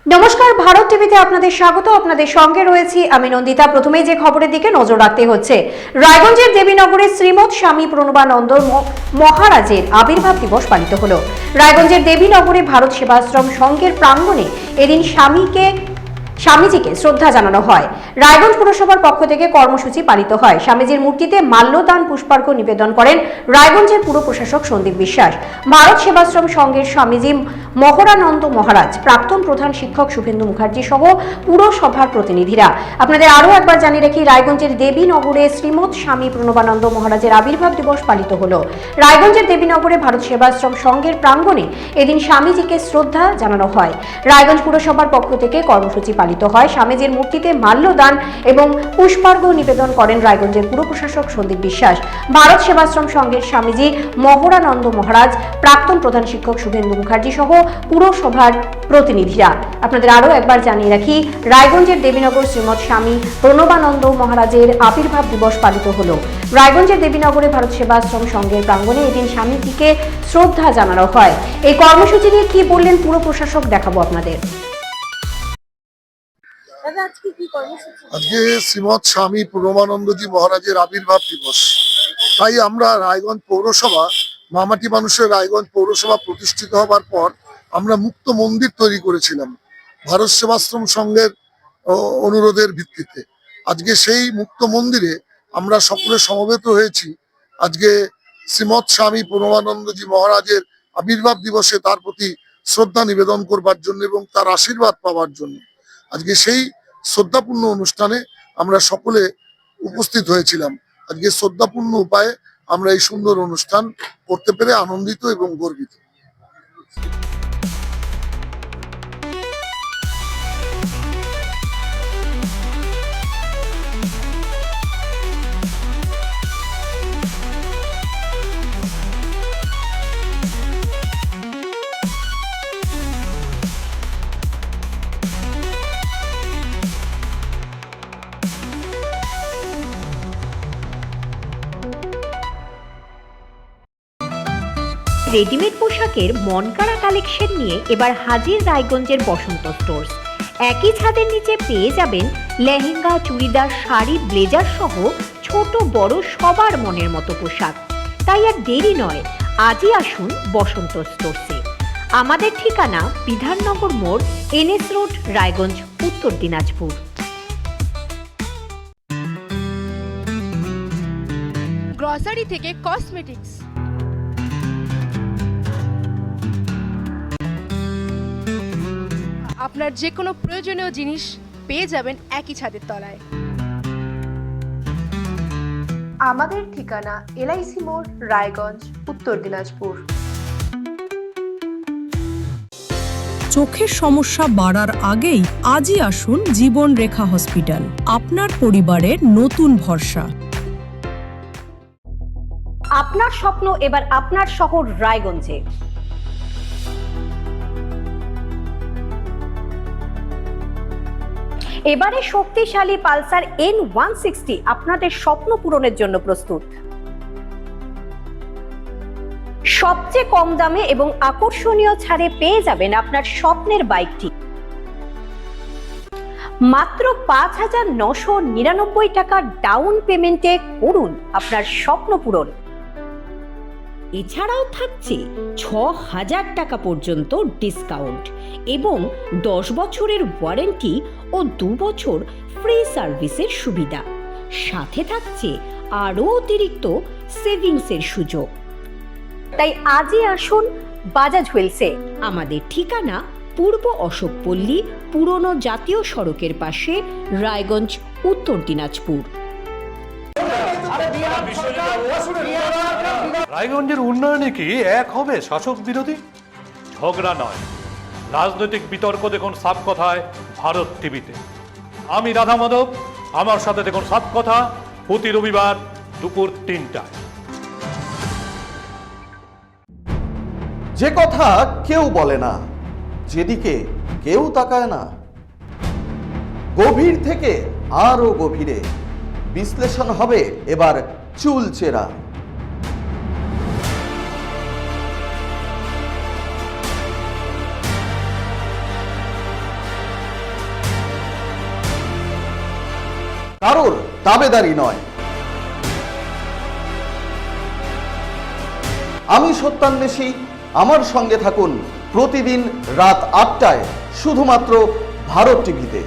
নমস্কার, ভারত টিভিতে আপনাদের স্বাগত। আপনাদের সঙ্গে রয়েছি আমি নন্দিতা। প্রথমেই যে খবরের দিকে নজর রাখতে হচ্ছে, রায়গঞ্জের দেবীনগরে শ্রীমৎ স্বামী প্রণবানন্দ মহারাজের আবির্ভাব দিবস পালিত হলো। রায়গঞ্জের দেবীনগরে ভারত সেবাশ্রম সংঘের প্রাঙ্গণে এদিন স্বামীজিকে শ্রদ্ধা জানানো হয়। রায়গঞ্জ পুরসভার পক্ষ থেকে কর্মসূচি পালিত হয়। স্বামীজির মূর্তিতে মাল্যদান পুষ্পার্ঘ্য নিবেদন করেন রায়গঞ্জের পুর প্রশাসক সন্দীপ বিশ্বাস। ভারত সেবাশ্রম সংঘের স্বামীজি মহরানন্দ মহারাজ, প্রাক্তন প্রধান শিক্ষক শুভেন্দু মুখার্জি সহ পুরসভার প্রতিনিধিরা। আপনাদের আরও একবার জানিয়ে রাখি, রায়গঞ্জের দেবীনগরে শ্রীমৎ স্বামী প্রণবানন্দ মহারাজের আবির্ভাব দিবস পালিত হলো। রায়গঞ্জের দেবীনগরে ভারত সেবাশ্রম সংঘের প্রাঙ্গণে এদিন স্বামীজিকে শ্রদ্ধা জানানো হয়। রায়গঞ্জ পুরসভার পক্ষ থেকে কর্মসূচি পালিত হয়। স্বামীজির মূর্তিতে মাল্যদান এবং পুষ্পার্ঘ্য নিবেদন করেন রায়গঞ্জের পুর প্রশাসক সন্দীপ বিশ্বাস। ভারত সেবাশ্রম সংঘের স্বামীজি মহরানন্দ মহারাজ, প্রাক্তন প্রধান শিক্ষক শুভেন্দু মুখার্জি সহ পুরসভার প্রতিনিধিরা। আপনাদের আরও একবার জানিয়ে রাখি, রায়গঞ্জের দেবীনগর শ্রীমৎ স্বামী প্রণবানন্দ মহারাজের আবির্ভাব দিবস পালিত হলো। রায়গঞ্জের দেবীনগরে ভারত সেবাশ্রম সংঘের প্রাঙ্গণে এদিন স্বামীজিকে শ্রদ্ধা জানানো হয়। এই কর্মসূচি নিয়ে কি বললেন পুর প্রশাসক দেখাবো আপনাদের। আজকে শ্রীমৎ স্বামী প্রণবানন্দজি মহারাজের আবির্ভাব দিবস, তাই আমরা রায়গঞ্জ পৌরসভা, মামাটি মানুষের রায়গঞ্জ পৌরসভা প্রতিষ্ঠিত হবার পর আমরা মুক্ত মন্দির তৈরি করেছিলাম ভারত সেবাশ্রম সংঘের অনুরোধের ভিত্তিতে। আজকে সেই মুক্ত মন্দিরে আমরা সকলে সমবেত হয়েছি আজকে শ্রীমৎ স্বামী প্রণবানন্দজি মহারাজের আবির্ভাব দিবসে তার প্রতি শ্রদ্ধা নিবেদন করবার জন্য এবং তার আশীর্বাদ পাওয়ার জন্য। আজকে সেই শ্রদ্ধাপূর্ণ অনুষ্ঠানে আমরা সকলে উপস্থিত হয়েছিলাম। আজকে শ্রদ্ধাপূর্ণ উপায়ে আমরা এই সুন্দর অনুষ্ঠান করতে পেরে আনন্দিত এবং গর্বিত। রেডিমেড পোশাকের মনকাড়া কালেকশন নিয়ে এবার হাজির রায়গঞ্জের বসন্ত স্টোর্স। একই ছাদের নিচে পেয়ে যাবেন লেহেঙ্গা, চুড়িদার, শাড়ি, ব্লেজার সহ ছোট বড় সবার মনের মতো পোশাক। তাই আর দেরি নয়, আজই আসুন বসন্ত স্টোর্সে। আমাদের ঠিকানা বিধাননগর মোড়, NS রোড, রায়গঞ্জ, উত্তর দিনাজপুর। গ্রসারি থেকে কসমেটিক্স, আপনার যে কোনো প্রয়োজনীয় জিনিস পেয়ে যাবেন একই ছাদের তলায়। আমাদের ঠিকানা LIC মোড়, রায়গঞ্জ, উত্তর দিনাজপুর। চোখের সমস্যা বাড়ার আগেই আজই আসুন জীবন রেখা হসপিটাল, আপনার পরিবারের নতুন ভরসা। আপনার স্বপ্ন এবার আপনার শহর রায়গঞ্জে। এবারে শক্তিশালী পালসার N160 আপনাদের স্বপ্ন পূরণের জন্য প্রস্তুত। সবচেয়ে কম দামে এবং আকর্ষণীয় ছাড়ে পেয়ে যাবেন আপনার স্বপ্নের বাইকটি। মাত্র 5,999 টাকা ডাউন পেমেন্টে করুন আপনার স্বপ্ন পূরণ। এছাড়াও থাকছে 6,000 টাকা পর্যন্ত ডিসকাউন্ট এবং 10 বছরের ওয়ারেন্টি ও 2 বছর ফ্রি সার্ভিসের সুবিধা। সাথে থাকছে আরও অতিরিক্ত সেভিংসের সুযোগ। তাই আজই আসুন বাজাজ হুইলসে। আমাদের ঠিকানা পূর্ব অশোকপল্লী, পুরনো জাতীয় সড়কের পাশে, রায়গঞ্জ, উত্তর দিনাজপুর। রায়গঞ্জের উন্নয়নে কি এক হবে শাসক বিরোধী? ঝগড়া নয়, রাজনৈতিক বিতর্ক দেখুন সাপ কথায় ভারত টিভিতে। আমি রাধা মাধব, আমার সাথে দেখুন সাপ কথা প্রতি রবিবার দুপুর 3টায়। যে কথা কেউ বলে না, যেদিকে কেউ তাকায় না, গভীর থেকে আরো গভীরে বিশ্লেষণ হবে এবার চুলচেরা। কারোর দাবেদারি নয়। আমি সত্যান্বেষী, আমার সঙ্গে থাকুন প্রতিদিন রাত ৮টায় শুধুমাত্র ভারত টিভিতে।